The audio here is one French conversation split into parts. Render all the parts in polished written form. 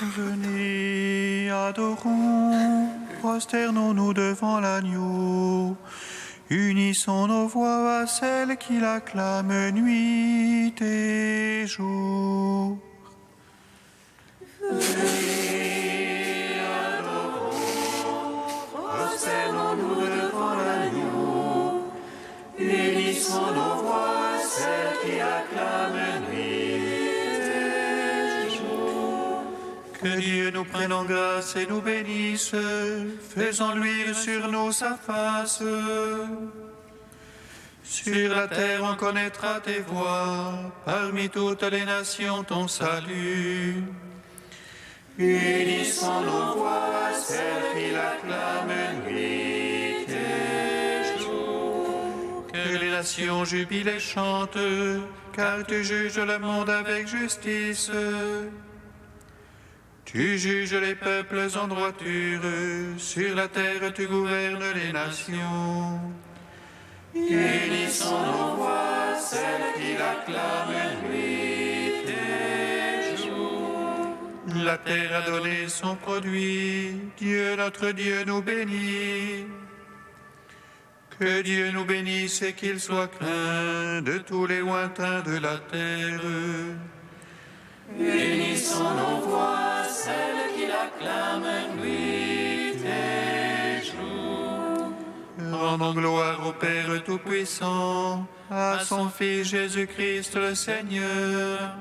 Venez, adorons, prosternons-nous devant l'agneau. Unissons nos voix à celles qui l'acclament nuit et jour. Venez, adorons, prosternons-nous devant l'agneau. Unissons nos voix à celles qui l'acclament nuit et jour. Que Dieu nous prenne en grâce et nous bénisse, faisant luire sur nous sa face. Sur la terre on connaîtra tes voies, parmi toutes les nations ton salut. Unissons nos voix à celles qui l'acclament nuit et jour. Que les nations jubilent et chantent, car tu juges le monde avec justice. Tu juges les peuples en droiture, sur la terre tu gouvernes les nations. Unissons nos voix à celles qui l'acclament nuit et jour. La terre a donné son produit, Dieu notre Dieu nous bénit. Que Dieu nous bénisse et qu'il soit craint de tous les lointains de la terre. Unissons nos voix à celles qui l'acclament nuit et jour. Rendons gloire au Père Tout-Puissant, à son Fils Jésus-Christ le Seigneur,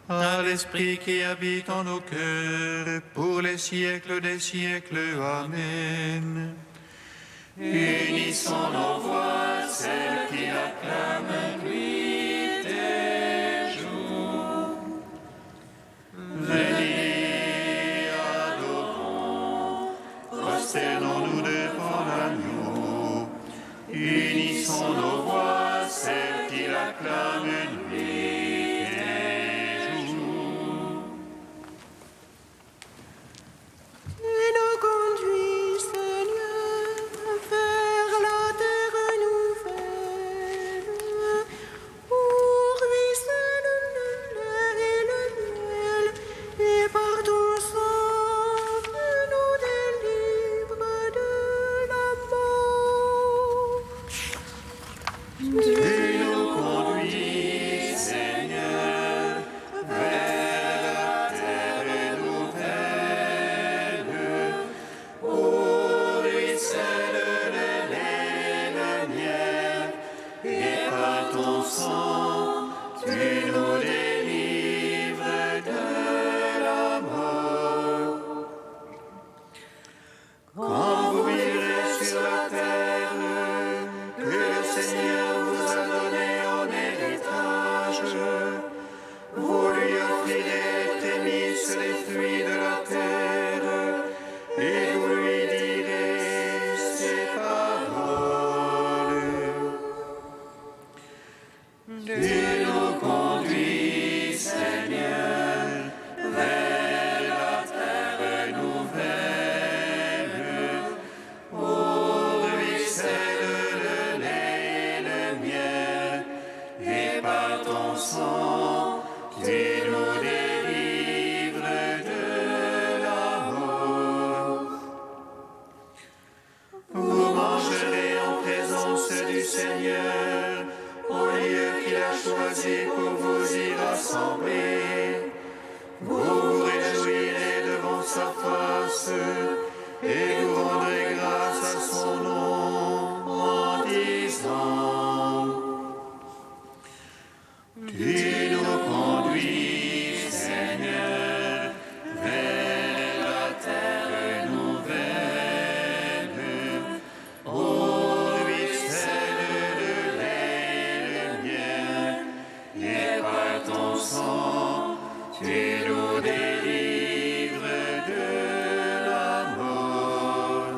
à l'Esprit qui habite en nos cœurs, pour les siècles des siècles. Amen. Unissons nos voix à celles qui l'acclament nuit et jour. Venez, adorons, prosternons-nous devant l'agneau. Unissons nos voix à celles qui l'acclament nuit et jour. Tu nous conduis, Seigneur, vers la terre nouvelle, où ruisselle le lait et le miel, et par ton sang tu nous délivres de la mort. Tu nous conduis, Seigneur, vers la terre nouvelle, où ruisselle le lait et le miel, et par ton sang, tu nous délivres de la mort. Quand vous vivrez sur la terre, que le Seigneur vous a donné en héritage, vous lui offrirez prémices les fruits de la terre, et vous lui direz ces paroles. Tu nous conduis, Seigneur, vers la terre nouvelle, où ruisselle le lait et le miel, et par ton sang, tu nous délivres de la mort. Vous mangerez en présence du Seigneur, au lieu qu'il a choisi pour vous y rassembler. Vous vous réjouirez devant sa face, et vous rendrez grâce à son nom en disant: Tu nous conduis, Seigneur, vers la terre nouvelle, où ruisselle le lait et le miel, et par ton sang, tu nous délivres de la mort.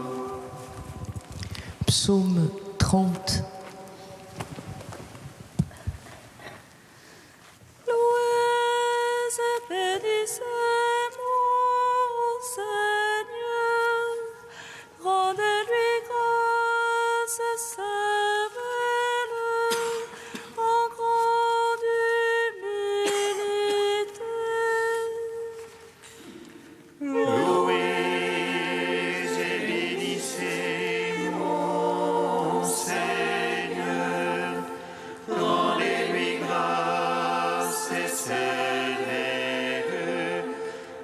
Psaume 30. Louez et bénissez mon Seigneur, rendez-lui grâce et servez-le en grande humilité. s'élève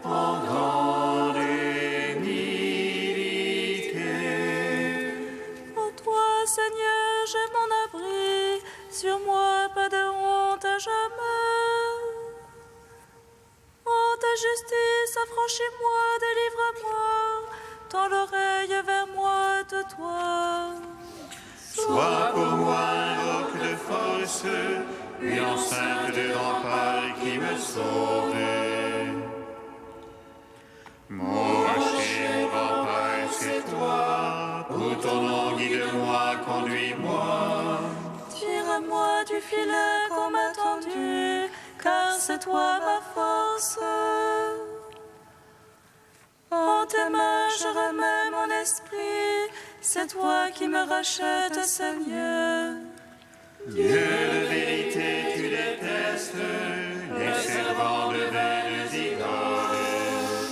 en grande humilité. En toi, Seigneur, j'ai mon abri, sur moi pas de honte à jamais. En ta justice, affranchis-moi, délivre-moi, tends l'oreille vers moi de toi. Sois pour moi un roc de force, une enceinte de rempart qui me sauve. Mon rocher, mon rempart, c'est toi. Pour ton nom, guide-moi, conduis-moi. Tire-moi du filet qu'on m'a tendu, car c'est toi ma force. En tes mains, je remets mon esprit, c'est toi qui me rachètes, Seigneur. Dieu de vérité, tu détestes les servants de vaines idoles.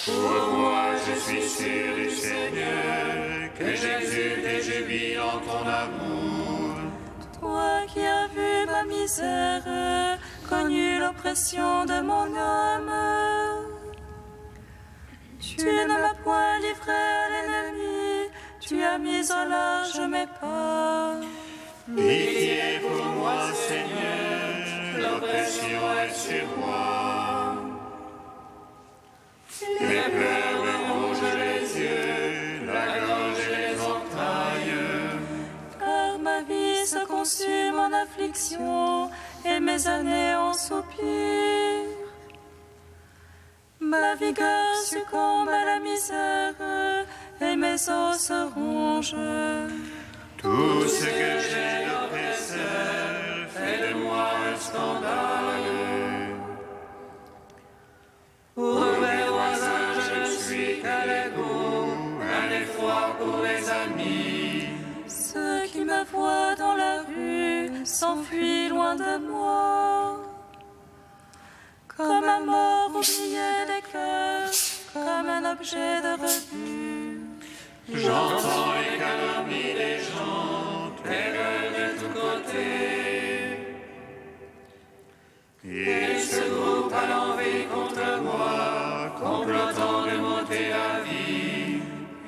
Pour moi, je suis sûr du Seigneur, que j'exulte et je vis en ton amour. Toi qui as vu ma misère, connu l'oppression de mon âme. Tu ne m'as point livré à l'ennemi, tu as mis en large mes pas. Pitié pour moi, Seigneur, l'oppression est sur moi. Les pleurs me rongent les yeux, la gorge et les entrailles. Car ma vie se consume en affliction et mes années en soupir. Ma vigueur succombe à la misère et mes os se rongent. Tout ce que j'ai d'oppresseur fait de moi un scandale. Pour mes voisins, je ne suis qu'à l'égout, un effroi pour les amis. Ceux qui me voient dans la rue s'enfuient loin de moi. Comme un mort oublié des cœurs, comme un objet de refus. J'entends les calomnies des gens, terreur de tous côtés. Ils se groupent à l'envie contre moi, complotant de m'ôter la vie.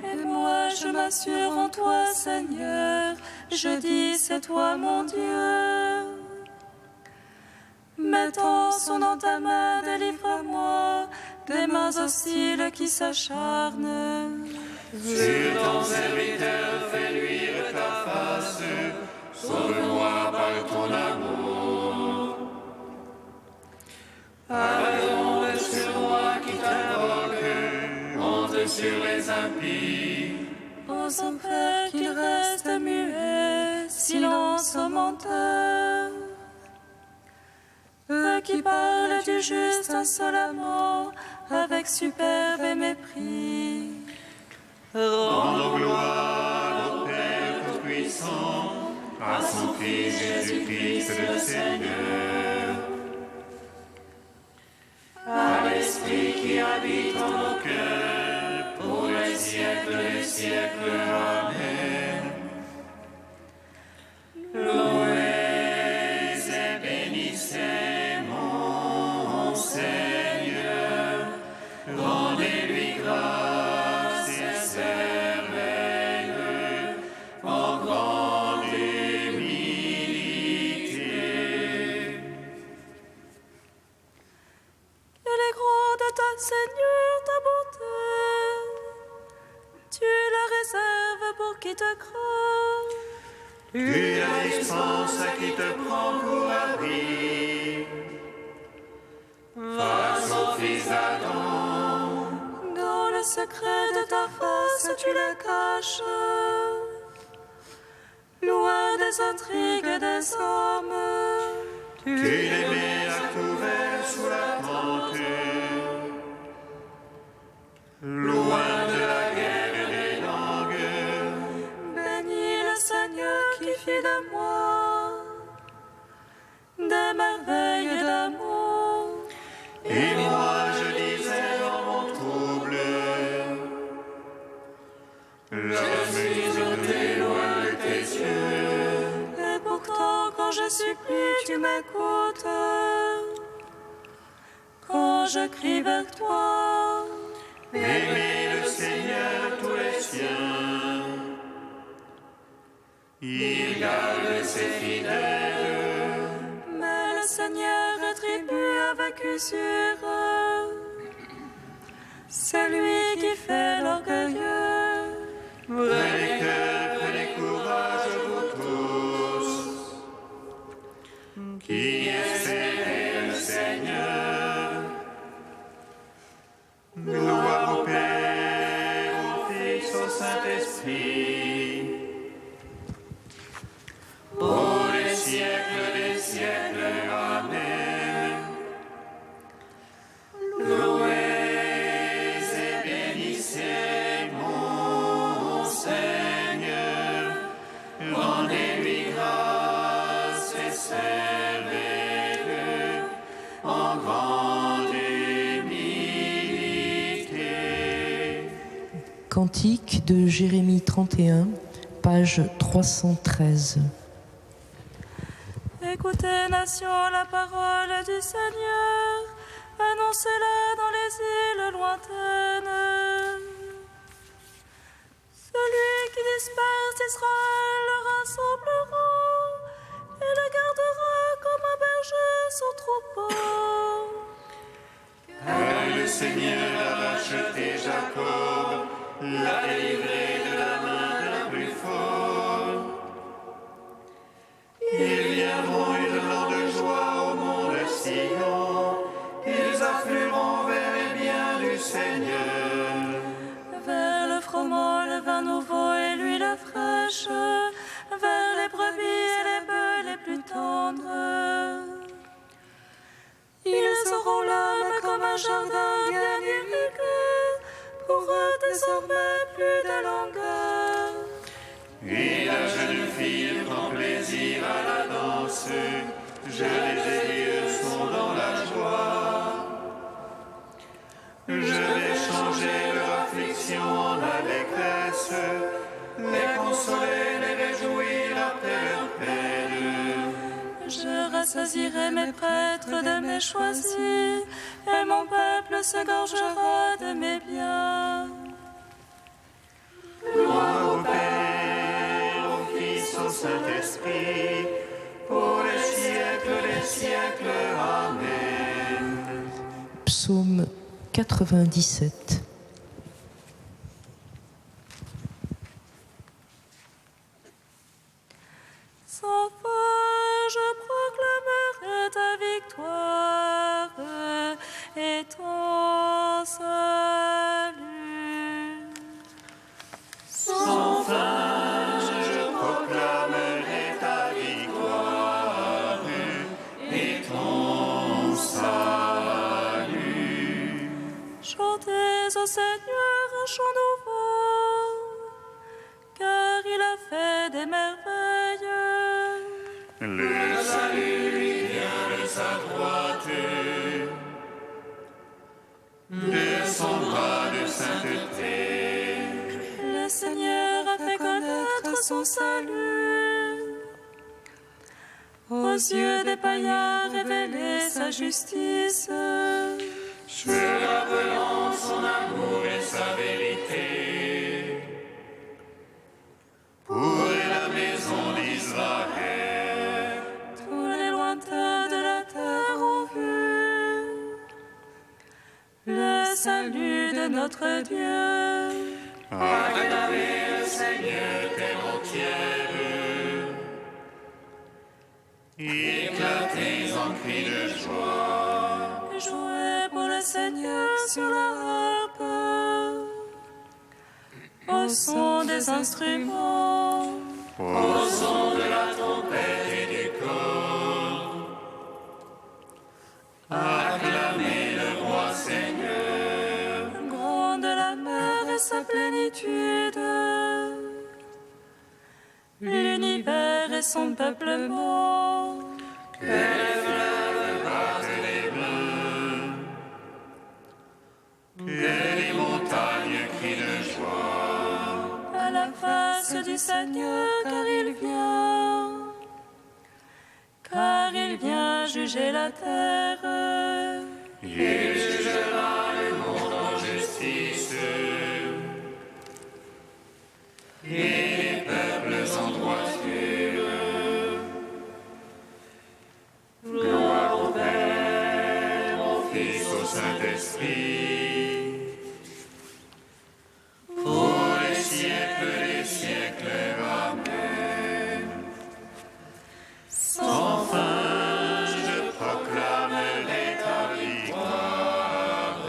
Et moi je m'assure en toi, Seigneur, je dis c'est toi mon Dieu. Mettant son dans ta main, délivre-moi des mains hostiles qui s'acharnent. Sur ton serviteur, fais luire ta face, sauve-moi par ton amour. Honte sur moi qui t'invoque, honte sur les impies. Ô son Père qu'il reste muet, silence aux menteurs. Eux qui parlent du juste insolemment, avec superbe et mépris. Rendons gloire au Père Tout-Puissant, à son Fils Jésus-Christ le Seigneur. À l'Esprit qui habite en nos cœurs, pour les siècles des siècles. Amen. Louez et bénissez mon Seigneur, rendez-lui grâce et servez-le en grande humilité. Elle est grande ta Seigneur, ta bonté. Tu la réserves pour qui te craint. Tu la dispenses à qui te prend pour abri. Face au fils d'Adam, Dans le secret de ta face, tu la caches. Loin des intrigues des hommes. tu les mets à couvert sous la tente. Loin de la guerre et des langues, Bénis le Seigneur qui fit de moi des merveilles d'amour. et moi je disais dans mon trouble, la miséricorde loin de tes yeux. Et pourtant, quand je supplie, tu m'écoutes. Quand je crie vers toi, bénis le Seigneur tous les siens. Il garde ses fidèles. mais le Seigneur rétribue avec usure celui qui fait l'orgueilleux. Prenez cœur, prenez courage, vous tous, qui espérez le Seigneur. Gloire au Père, au Fils, au Saint-Esprit, pour les siècles des siècles. Amen. Louez et bénissez mon Seigneur, rendez-lui grâce et servez-le en grande humilité. Cantique de Jérémie 31, page 313. Écoutez, nations, la parole du Seigneur, annoncez-la dans les îles lointaines. Celui qui disperse Israël le rassemblera et le gardera comme un berger son troupeau. Car le Seigneur a racheté Jacob, l'a délivré de la main de la plus forte. Ils viendront hurlant de joie au mont de Sion, ils afflueront vers les biens du Seigneur. Vers le froment, le vin nouveau et l'huile fraîche, vers les brebis et les bœufs les plus tendres. Ils auront l'âme comme un jardin bien irrigué, pour eux désormais plus de longueur. Et la jeune fille prend plaisir à la danse, jeunes et vieux sont dans la joie. Je vais changer leur affliction en allégresse, les consoler, les réjouir après leur peine. Je rassasirai mes prêtres de mes choisis, et mon peuple se gorgera de mes biens. Gloire au Père, au Fils, au Saint-Esprit, pour les siècles, Amen. Psaume 97. Sans fin, je proclamerai ta victoire et ton salut. Sans fin, je proclamerai ta victoire et ton salut. Chantez au Seigneur un chant nouveau, car il a fait des merveilles. Le salut lui vient de sa droite, de son bras de sainteté. Le Seigneur a fait connaître son salut. Aux yeux des païens, révéler sa justice. Se rappelant son amour et sa vérité, pour la maison d'Israël. Tous les lointains de la terre ont vu le salut de notre Dieu. Acclamez le Seigneur terre entière, éclatez en cris de joie. Jouez pour le Seigneur sur la harpe, au son des instruments, Au son de la trompette et du cor, acclamez le roi Seigneur. grande la mer et sa plénitude, l'univers et son peuplement. Que les fleuves battent les mains, que les montagnes crient de joie. À la face du Seigneur, car il vient. juger la terre. Il jugera le monde en justice et les peuples en droiture. Gloire au Père, au Fils, au Saint-Esprit, pour les siècles des siècles. Amen. Sans fin, je proclamerai ta victoire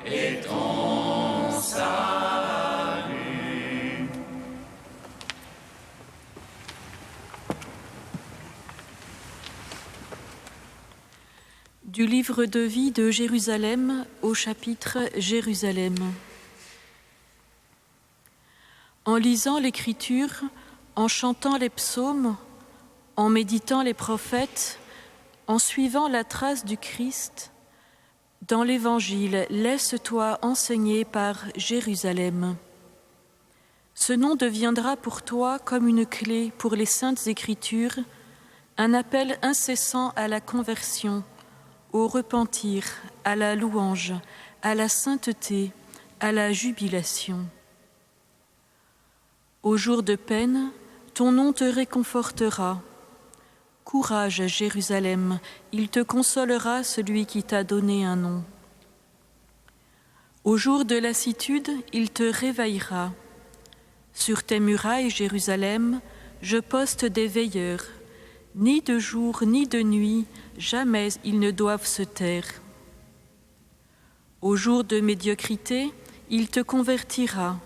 et ton salut. Du livre de vie de Jérusalem au chapitre Jérusalem. En lisant l'Écriture, en chantant les psaumes, en méditant les prophètes, en suivant la trace du Christ, dans l'Évangile, laisse-toi enseigner par Jérusalem. Ce nom deviendra pour toi comme une clé pour les saintes Écritures, un appel incessant à la conversion, au repentir, à la louange, à la sainteté, à la jubilation. Au jour de peine, ton nom te réconfortera. Courage, Jérusalem, il te consolera celui qui t'a donné un nom. Au jour de lassitude, il te réveillera. Sur tes murailles, Jérusalem, je poste des veilleurs. Ni de jour, ni de nuit, jamais ils ne doivent se taire. Au jour de médiocrité, il te convertira.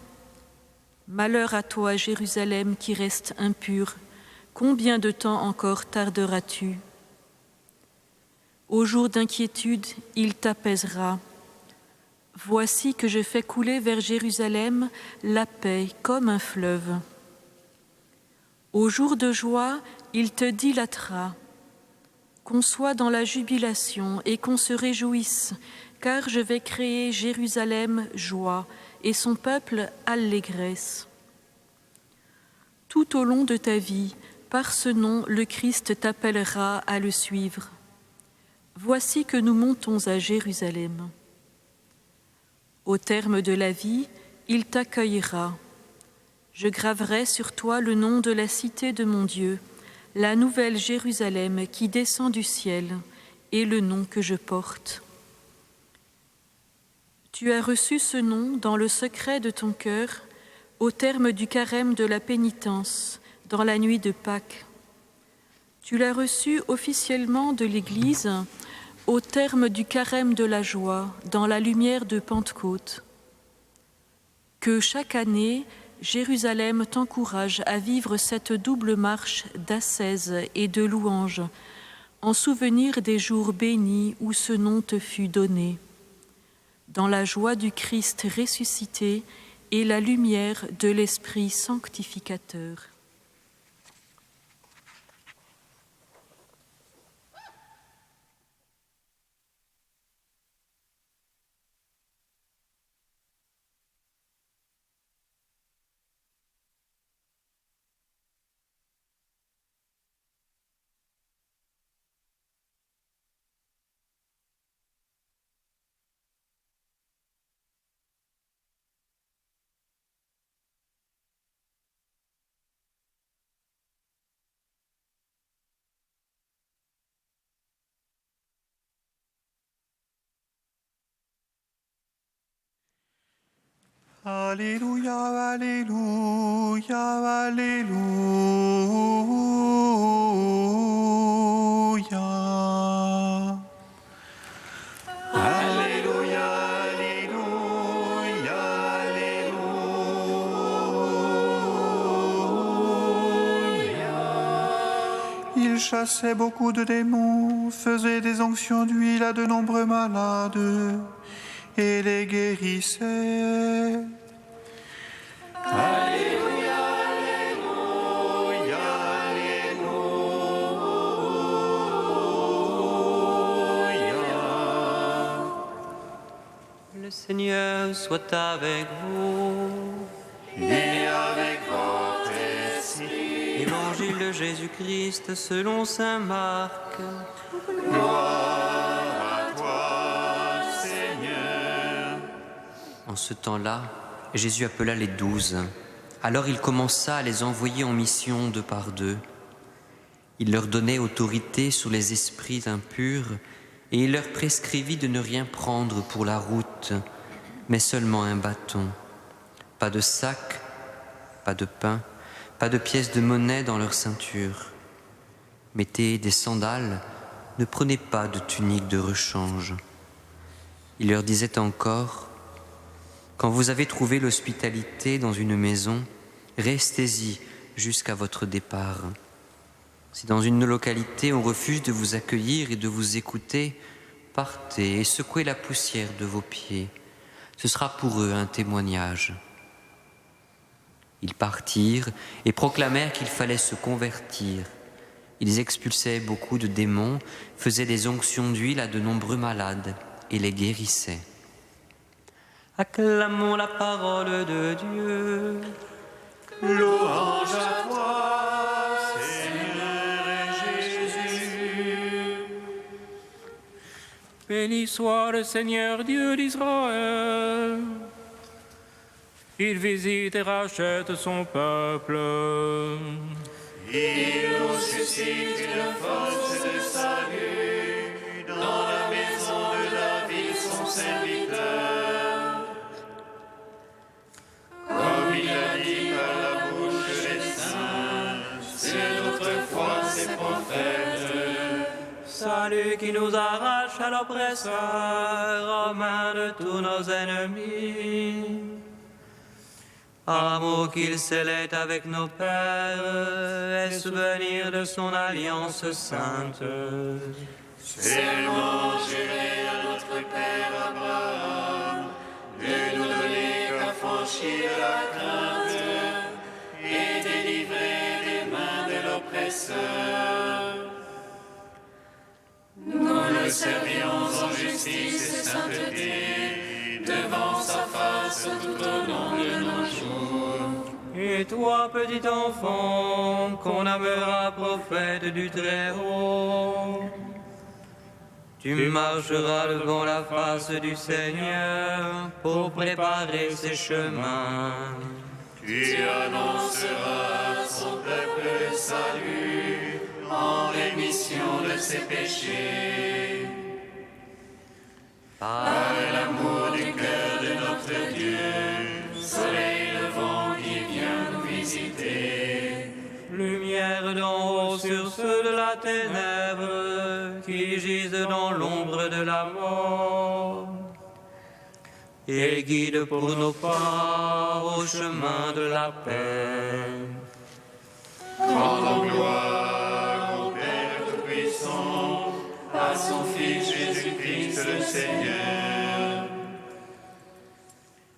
Malheur à toi, Jérusalem, qui reste impure. Combien de temps encore tarderas-tu? Au jour d'inquiétude, il t'apaisera. Voici que je fais couler vers Jérusalem la paix comme un fleuve. Au jour de joie, il te dilatera. Qu'on soit dans la jubilation et qu'on se réjouisse, car je vais créer Jérusalem joie et son peuple allégresse. Tout au long de ta vie, par ce nom, le Christ t'appellera à le suivre. Voici que nous montons à Jérusalem. Au terme de la vie, il t'accueillera. Je graverai sur toi le nom de la cité de mon Dieu, la nouvelle Jérusalem qui descend du ciel, et le nom que je porte. Tu as reçu ce nom dans le secret de ton cœur, au terme du carême de la pénitence, dans la nuit de Pâques. Tu l'as reçu officiellement de l'Église, au terme du carême de la joie, dans la lumière de Pentecôte. Que chaque année, Jérusalem t'encourage à vivre cette double marche d'ascèse et de louange, en souvenir des jours bénis où ce nom te fut donné, dans la joie du Christ ressuscité et la lumière de l'Esprit sanctificateur. Alléluia, Alléluia, Alléluia. Alléluia, Alléluia, Alléluia. Il chassait beaucoup de démons, faisait des onctions d'huile à de nombreux malades et les guérissait. Alléluia, Alléluia, Alléluia. Le Seigneur soit avec vous. Et avec votre esprit. Évangile de Jésus-Christ selon saint Marc. Gloire à toi, Seigneur. En ce temps-là, Jésus appela les 12. Alors il commença à les envoyer en mission 2 par 2. Il leur donnait autorité sur les esprits impurs et il leur prescrivit de ne rien prendre pour la route, mais seulement un bâton. Pas de sac, pas de pain, pas de pièces de monnaie dans leur ceinture. Mettez des sandales, ne prenez pas de tunique de rechange. Il leur disait encore: quand vous avez trouvé l'hospitalité dans une maison, restez-y jusqu'à votre départ. Si dans une localité on refuse de vous accueillir et de vous écouter, partez et secouez la poussière de vos pieds. Ce sera pour eux un témoignage. Ils partirent et proclamèrent qu'il fallait se convertir. Ils expulsaient beaucoup de démons, faisaient des onctions d'huile à de nombreux malades et les guérissaient. Acclamons la parole de Dieu. Louange à toi, Seigneur Jésus. Béni soit le Seigneur Dieu d'Israël. Il visite et rachète son peuple. Il nous suscite une force de salut dans la maison de David, son serviteur. Comme il a dit par la bouche des saints, c'est notre foi, ses prophètes. Salut qui nous arrache à l'oppresseur, aux mains de tous nos ennemis. Amour qu'il scellait avec nos pères, et souvenir de son alliance sainte. Serment juré à notre Père Abraham, de nous donner qu'affranchis de la crainte et délivrer des mains de l'oppresseur. Nous le servions en justice et sainteté, devant sa face tout au long de nos jours. Et toi, petit enfant, qu'on appellera prophète du Très-Haut, tu marcheras devant la face du Seigneur pour préparer ses chemins. Tu annonceras à son peuple le salut en rémission de ses péchés. Par l'amour du cœur de notre Dieu, soleil levant qui vient nous visiter. Lumière d'en haut sur ceux de la ténèbre qui gisent dans l'ombre de la mort. Et guide pour nos pas au chemin de la paix. Rendons gloire au Père Tout-Puissant, à son Fils Jésus-Christ le Seigneur,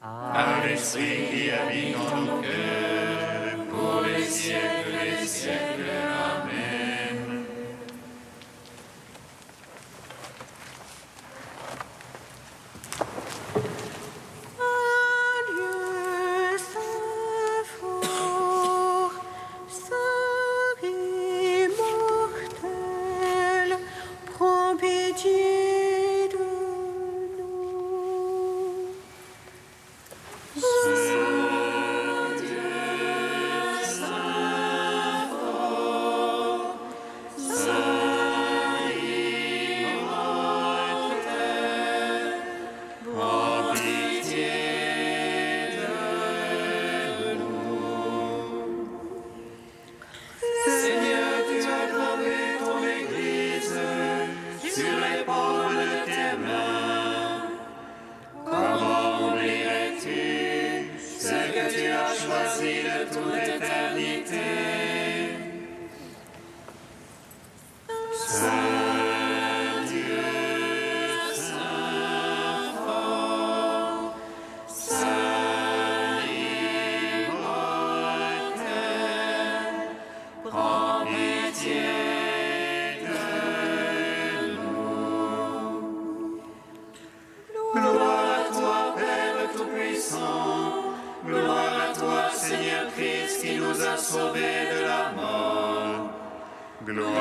à l'Esprit qui habite en nos cœurs, pour les siècles des siècles. Amen. Adieu, saint fort, saint immortel, prends pitié de nous. Saint Dieu, saint fort,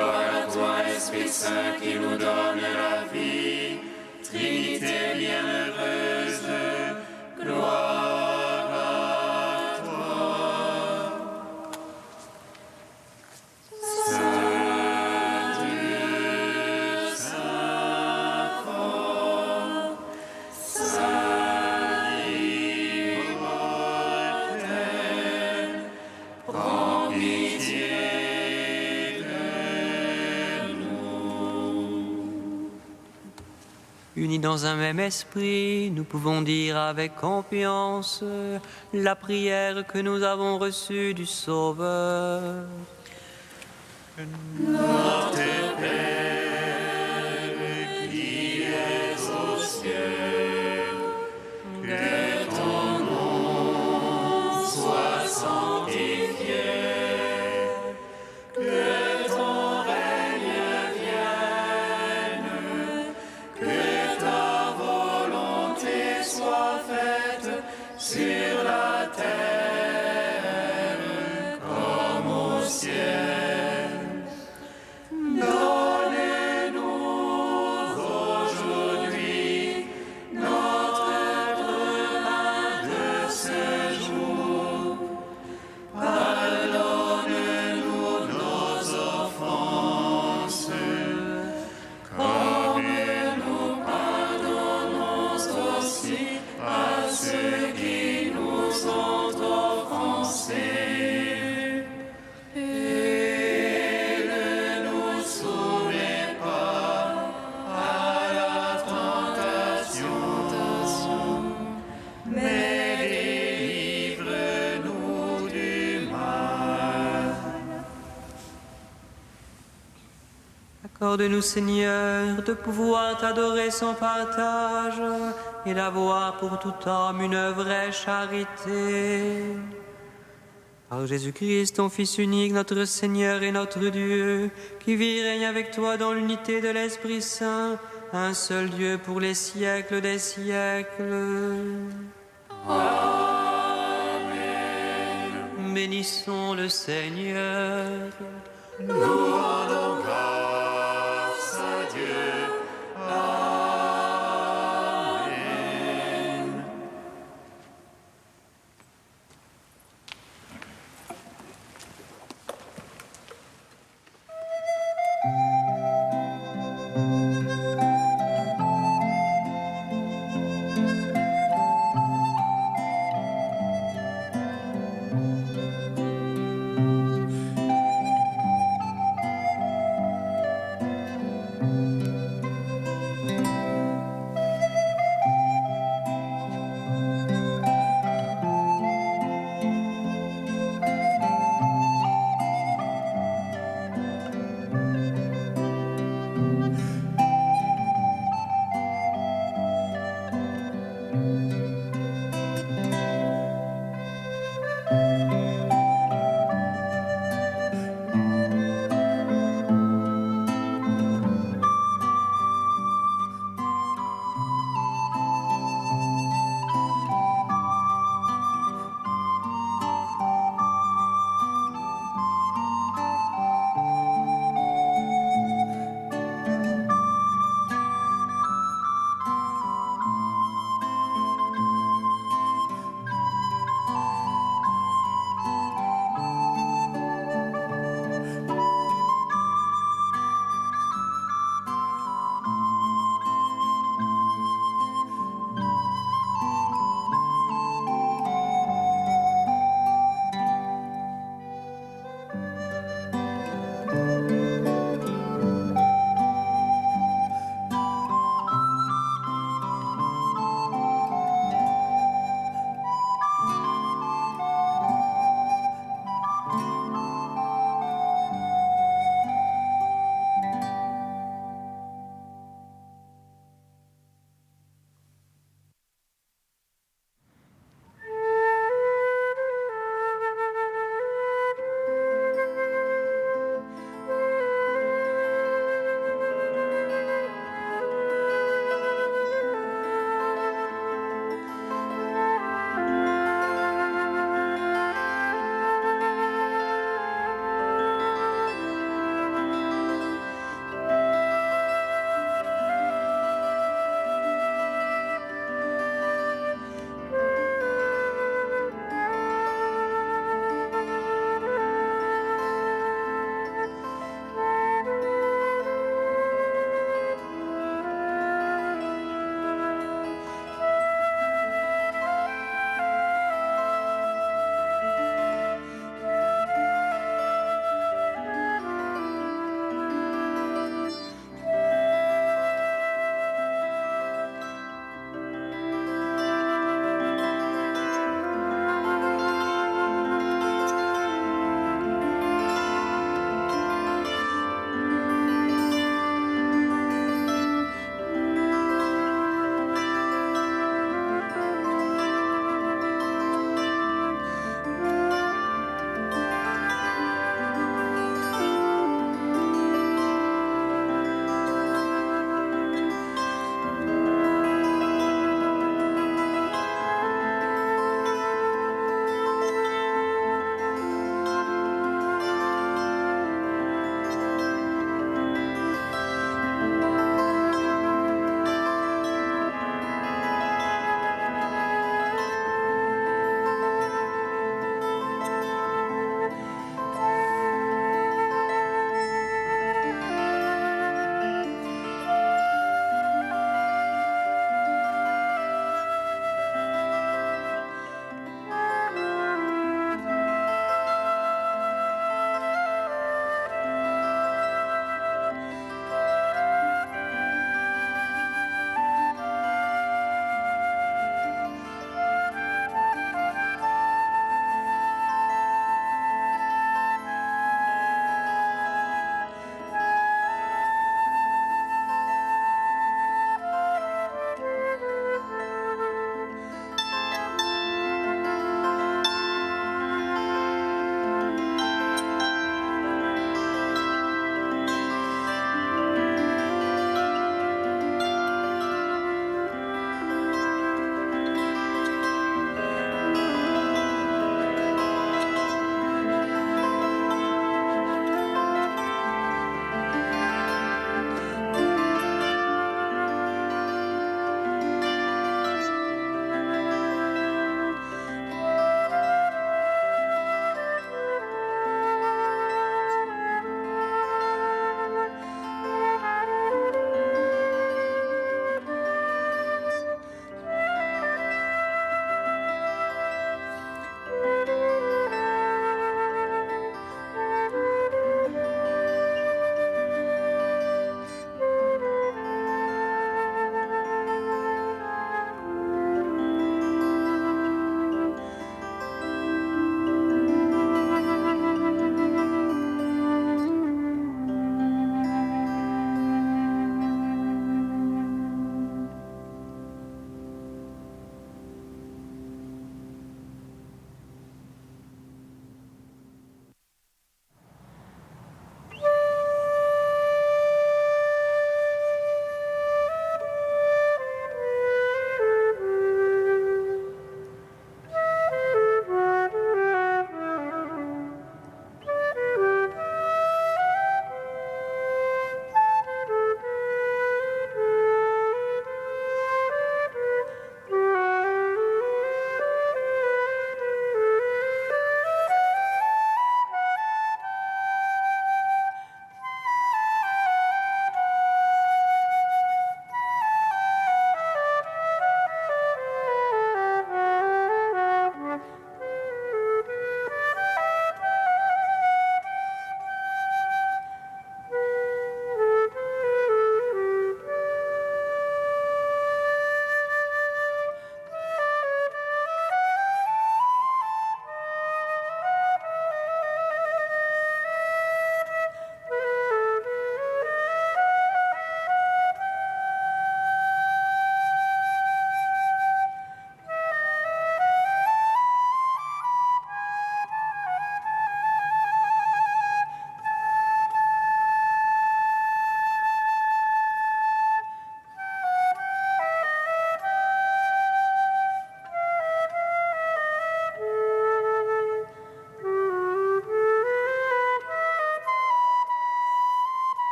Gloire à toi, Esprit Saint, qui nous donne la vie. Trinité bienheureuse, gloire à toi. Saint Dieu, Saint fort, Saint immortel, prends pitié de nous. Unis dans un même esprit, nous pouvons dire avec confiance la prière que nous avons reçue du Sauveur. Notre Père qui es aux cieux, que ton nom soit sanctifié, que ton règne vienne, que ta volonté soit faite sur la terre comme au ciel. Donne-nous aujourd'hui notre pain de ce jour. Pardonne-nous nos offenses, comme nous pardonnons aussi à ceux qui nous ont offensés. Accorde-nous, Seigneur, de pouvoir t'adorer sans partage et d'avoir pour tout homme une vraie charité. Par Jésus-Christ, ton Fils unique, notre Seigneur et notre Dieu, qui vit et règne avec toi dans l'unité de l'Esprit Saint, un seul Dieu pour les siècles des siècles. Amen. Bénissons le Seigneur. Nous rendons grâce à Dieu. Amen.